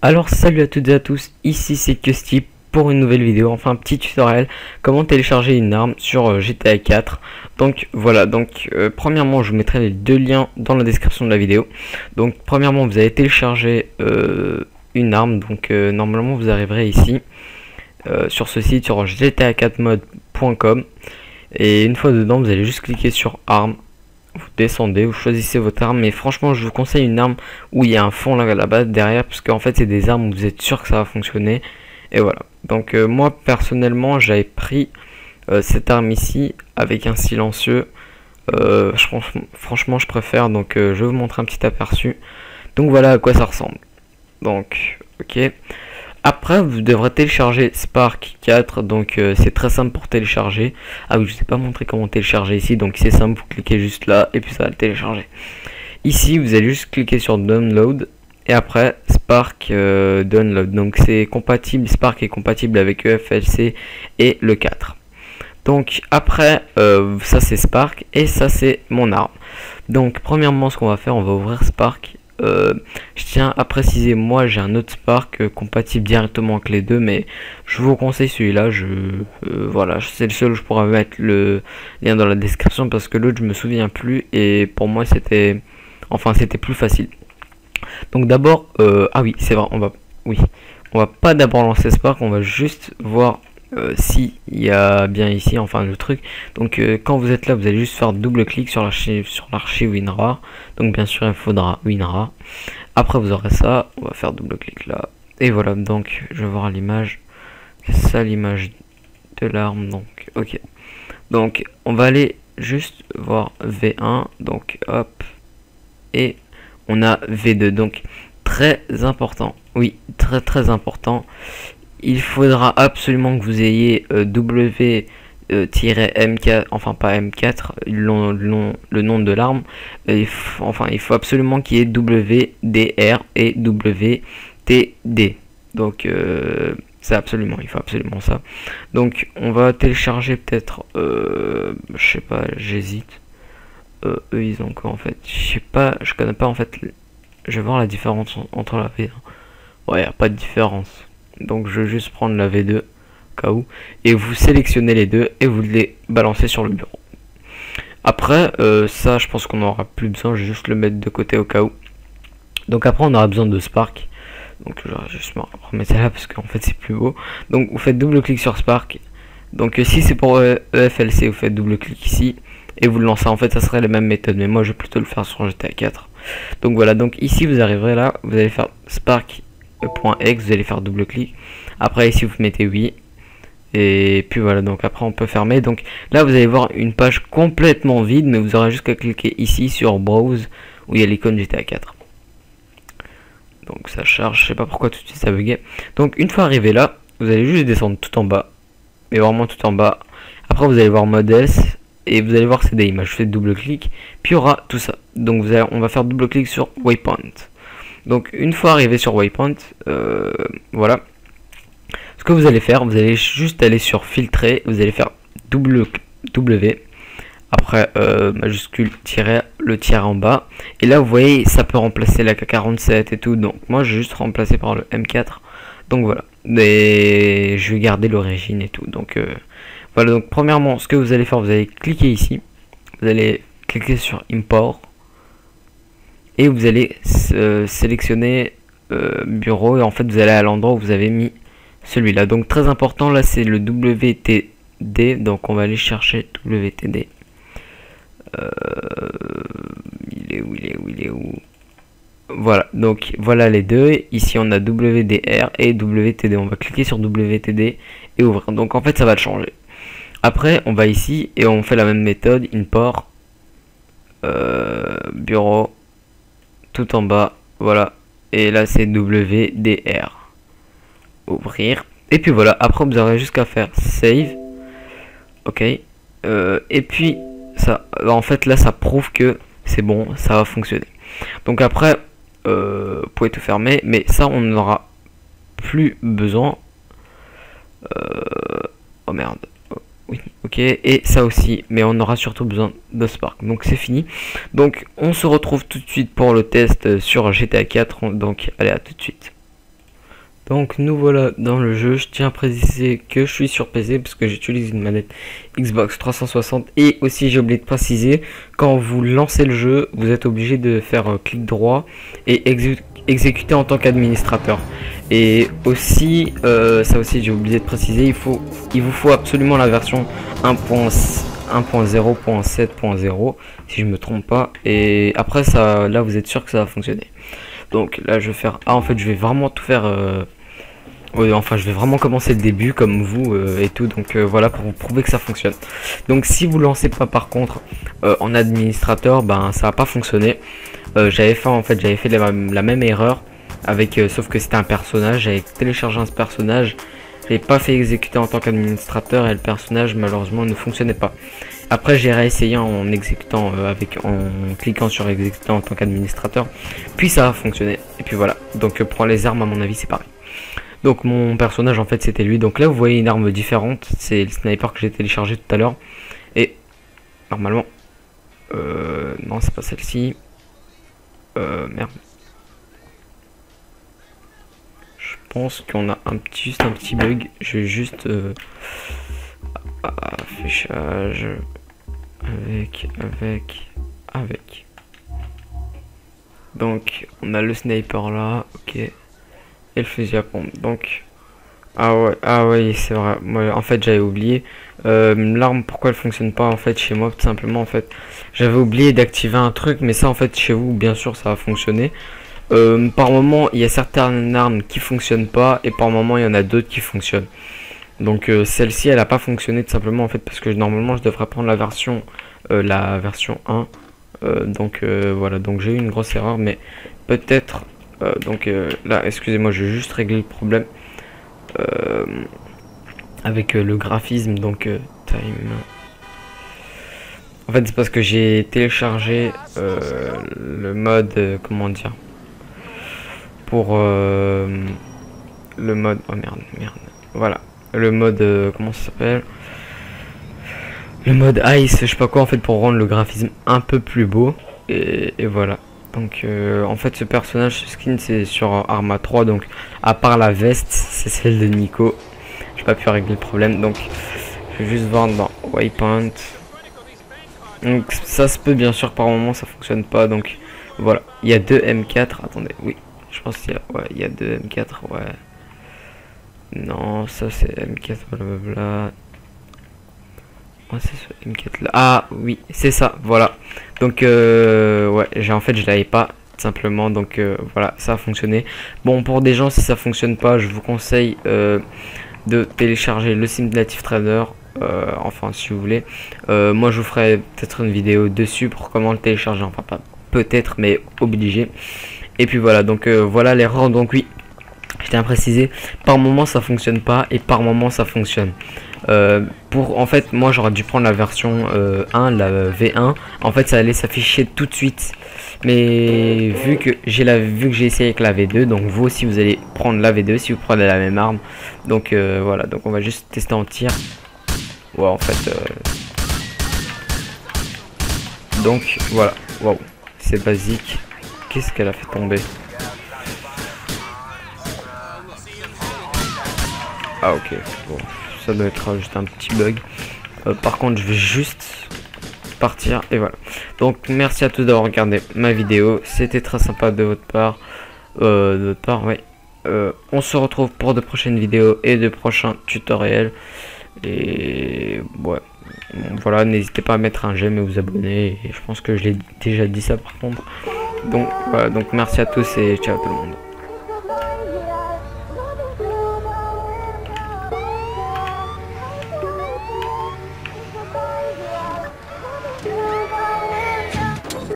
Alors salut à toutes et à tous, ici c'est Custy pour une nouvelle vidéo, enfin un petit tutoriel comment télécharger une arme sur GTA 4. Donc voilà, premièrement je vous mettrai les deux liens dans la description de la vidéo. Donc premièrement vous allez télécharger une arme, donc normalement vous arriverez ici sur ce site, sur gta4mod.com, et une fois dedans vous allez juste cliquer sur arme. Vous descendez, vous choisissez votre arme, mais franchement je vous conseille une arme où il y a un fond là-bas derrière, parce qu'en fait c'est des armes où vous êtes sûr que ça va fonctionner. Et voilà, donc moi personnellement j'avais pris cette arme ici avec un silencieux. Franchement je préfère, donc je vais vous montrer un petit aperçu. Donc voilà à quoi ça ressemble. Donc ok, après vous devrez télécharger Spark 4, donc c'est très simple pour télécharger. Ah oui, je ne vous ai pas montré comment télécharger ici, donc c'est simple, vous cliquez juste là et puis ça va le télécharger. Ici vous allez juste cliquer sur download et après Spark download, donc c'est compatible, Spark est compatible avec EFLC et le 4. Donc après ça c'est Spark et ça c'est mon arme. Donc premièrement ce qu'on va faire, on va ouvrir Spark. Je tiens à préciser, moi j'ai un autre Spark compatible directement avec les deux, mais je vous conseille celui-là. Voilà, c'est le seul où je pourrais mettre le lien dans la description, parce que l'autre je me souviens plus et pour moi c'était plus facile. Donc d'abord ah oui c'est vrai, on va pas d'abord lancer Spark, on va juste voir si il y a bien ici le truc. Donc quand vous êtes là, vous allez juste faire double clic sur l'archive WinRAR. Donc bien sûr il faudra WinRAR. Après vous aurez ça, on va faire double clic là et voilà. Donc je vais voir l'image, c'est ça l'image de l'arme. Donc ok, donc on va aller juste voir V1, donc hop, et on a V2. Donc très important, oui, très important, il faudra absolument que vous ayez W-M4, enfin pas M4, le nom de l'arme. Il faut absolument qu'il y ait WDR et WTD. Donc c'est absolument, il faut absolument ça. Donc on va télécharger peut-être, je sais pas, j'hésite. Eux ils ont quoi en fait, je sais pas, je connais pas en fait. Je vais voir la différence entre la V1. Ouais, y a pas de différence. Donc je vais juste prendre la V2 au cas où, et vous sélectionnez les deux et vous les balancez sur le bureau. Après ça je pense qu'on n'aura plus besoin, je vais juste le mettre de côté au cas où. Donc après on aura besoin de Spark, donc je vais juste remettre ça là parce qu'en fait c'est plus beau. Donc vous faites double clic sur Spark. Donc si c'est pour EFLC, vous faites double clic ici et vous le lancez. En fait ça serait la même méthode, mais moi je vais plutôt le faire sur GTA 4. Donc voilà, donc ici vous arriverez là, vous allez faire Spark.exe, vous allez faire double clic. Après ici vous mettez oui, et puis voilà, donc après on peut fermer. Donc là vous allez voir une page complètement vide, mais vous aurez juste qu'à cliquer ici sur browse où il y a l'icône GTA 4. Donc ça charge, je sais pas pourquoi tout de suite ça buguait. Donc une fois arrivé là, vous allez juste descendre tout en bas, mais vraiment tout en bas. Après vous allez voir models et vous allez voir c'est des images, je fais double clic, puis il y aura tout ça. Donc on va faire double clic sur waypoint. Donc une fois arrivé sur waypoint, voilà, ce que vous allez faire, vous allez juste aller sur filtrer, vous allez faire W, après majuscule le tiret en bas, et là vous voyez ça peut remplacer la K47 et tout. Donc moi je vais juste remplacer par le M4. Donc voilà, mais je vais garder l'origine et tout. Donc voilà, donc premièrement ce que vous allez faire, vous allez cliquer ici, vous allez cliquer sur import et vous allez sélectionner bureau, et en fait vous allez à l'endroit où vous avez mis celui-là. Donc très important, là c'est le WTD, donc on va aller chercher WTD. Il est où? Voilà, donc voilà les deux. Ici on a WDR et WTD. On va cliquer sur WTD et ouvrir. Donc en fait ça va le changer. Après on va ici et on fait la même méthode, import bureau, tout en bas, voilà, et là c'est WDR, ouvrir, et puis voilà. Après vous aurez jusqu'à faire save, ok, et puis ça, en fait là ça prouve que c'est bon, ça va fonctionner. Donc après vous pouvez tout fermer, mais ça on n'aura plus besoin. Oh merde, oui, ok, et ça aussi, mais on aura surtout besoin de Spark. Donc c'est fini. Donc on se retrouve tout de suite pour le test sur GTA 4. Donc allez, à tout de suite. Donc nous voilà dans le jeu. Je tiens à préciser que je suis sur PC parce que j'utilise une manette Xbox 360 et aussi j'ai oublié de préciser, quand vous lancez le jeu, vous êtes obligé de faire un clic droit et exécuter en tant qu'administrateur. Et aussi, ça aussi j'ai oublié de préciser, il vous faut absolument la version 1.0.7.0 si je me trompe pas. Et après ça, là vous êtes sûr que ça va fonctionner. Donc là je vais faire, en fait je vais vraiment tout faire, enfin je vais vraiment commencer le début comme vous et tout, donc voilà, pour vous prouver que ça fonctionne. Donc si vous lancez pas par contre en administrateur, ben ça va pas fonctionner. J'avais fait la même erreur avec, sauf que c'était un personnage. J'avais téléchargé un personnage, j'ai pas fait exécuter en tant qu'administrateur et le personnage malheureusement ne fonctionnait pas. Après j'ai réessayé en exécutant en cliquant sur exécuter en tant qu'administrateur, puis ça a fonctionné. Et puis voilà, donc pour les armes à mon avis c'est pareil. Donc mon personnage en fait c'était lui. Donc là vous voyez une arme différente, c'est le sniper que j'ai téléchargé tout à l'heure. Et normalement non c'est pas celle-ci. Merde. Je pense qu'on a juste un petit bug. Je vais juste affichage avec. Donc on a le sniper là, ok. Et le fusil à pompe. Donc ah ouais c'est vrai. Moi en fait j'avais oublié l'arme. Pourquoi elle fonctionne pas en fait chez moi? Tout simplement en fait j'avais oublié d'activer un truc, mais ça en fait chez vous bien sûr ça va fonctionner. Par moment il y a certaines armes qui fonctionnent pas et par moment il y en a d'autres qui fonctionnent. Donc celle-ci elle a pas fonctionné tout simplement en fait parce que normalement je devrais prendre la version 1. Donc voilà, donc j'ai eu une grosse erreur, mais peut-être donc là excusez-moi, je vais juste régler le problème avec le graphisme. Donc time, en fait c'est parce que j'ai téléchargé le mode comment dire, pour le mode, oh merde, voilà, le mode comment ça s'appelle, le mode Ice, je sais pas quoi en fait, pour rendre le graphisme un peu plus beau. Et voilà. Donc en fait ce personnage, ce skin c'est sur Arma 3, donc à part la veste c'est celle de Nico. J'ai pas pu régler le problème, donc je vais juste voir dans Waypoint. Donc ça se peut bien sûr par moment ça fonctionne pas, donc voilà. Il y a 2 M4, attendez, oui je pense qu'il y a, ouais, il y a 2 M4, ouais. Non, ça c'est M4, blablabla. Oh, c'est ce M4 là. Ah oui, c'est ça, voilà. Donc ouais, en fait je l'avais pas tout simplement, donc voilà, ça a fonctionné. Bon, pour des gens si ça fonctionne pas, je vous conseille de télécharger le Simulative Trader. Enfin si vous voulez, moi je vous ferai peut-être une vidéo dessus pour comment le télécharger, enfin pas peut-être mais obligé. Et puis voilà, donc voilà l'erreur. Donc oui, je tiens à préciser, par moment ça fonctionne pas et par moment ça fonctionne. En fait moi j'aurais dû prendre la version 1, la V1, en fait ça allait s'afficher tout de suite, mais vu que j'ai essayé avec la V2, donc vous aussi vous allez prendre la V2 si vous prenez la même arme. Donc voilà, donc on va juste tester en tir. Ouais en fait donc voilà, waouh, c'est basique. Qu'est-ce qu'elle a fait tomber? Ah ok, bon, ça doit être juste un petit bug. Par contre je vais juste partir et voilà. Donc merci à tous d'avoir regardé ma vidéo, c'était très sympa de votre part. Ouais. On se retrouve pour de prochaines vidéos et de prochains tutoriels. Et ouais, bon, voilà, n'hésitez pas à mettre un j'aime et vous abonner. Et je pense que je l'ai déjà dit ça par contre. Donc voilà, donc merci à tous et ciao tout le monde.